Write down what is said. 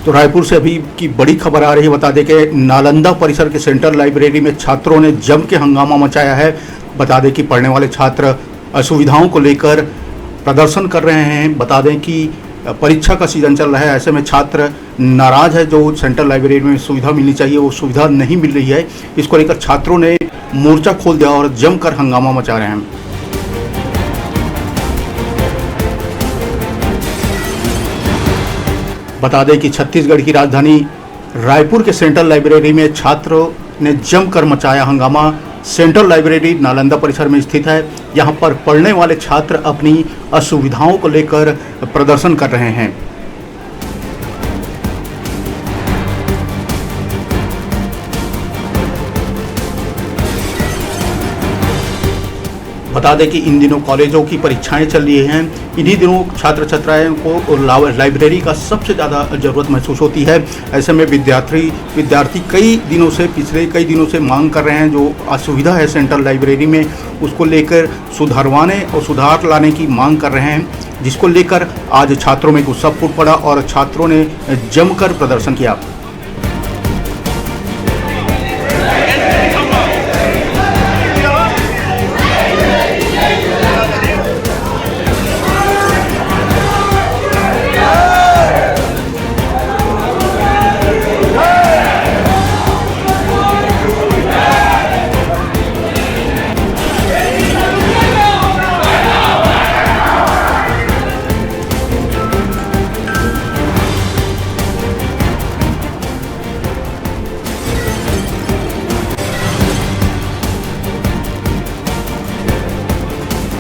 तो रायपुर से अभी की बड़ी खबर आ रही है। बता दें कि नालंदा परिसर के सेंट्रल लाइब्रेरी में छात्रों ने जम के हंगामा मचाया है। बता दें कि पढ़ने वाले छात्र असुविधाओं को लेकर प्रदर्शन कर रहे हैं। बता दें कि परीक्षा का सीजन चल रहा है, ऐसे में छात्र नाराज है। जो सेंट्रल लाइब्रेरी में सुविधा मिलनी चाहिए वो सुविधा नहीं मिल रही है। इसको लेकर छात्रों ने मोर्चा खोल दिया और जमकर हंगामा मचा रहे हैं। बता दें कि छत्तीसगढ़ की राजधानी रायपुर के सेंट्रल लाइब्रेरी में छात्रों ने जमकर मचाया हंगामा। सेंट्रल लाइब्रेरी नालंदा परिसर में स्थित है। यहां पर पढ़ने वाले छात्र अपनी असुविधाओं को लेकर प्रदर्शन कर रहे हैं। बता दें कि इन दिनों कॉलेजों की परीक्षाएं चल रही हैं। इन्हीं दिनों छात्र छात्राओं को लाइब्रेरी का सबसे ज़्यादा ज़रूरत महसूस होती है। ऐसे में विद्यार्थी कई दिनों से पिछले कई दिनों से मांग कर रहे हैं। जो असुविधा है सेंट्रल लाइब्रेरी में उसको लेकर सुधारवाने और सुधार लाने की मांग कर रहे हैं, जिसको लेकर आज छात्रों में गुस्सा फूट पड़ा और छात्रों ने जमकर प्रदर्शन किया।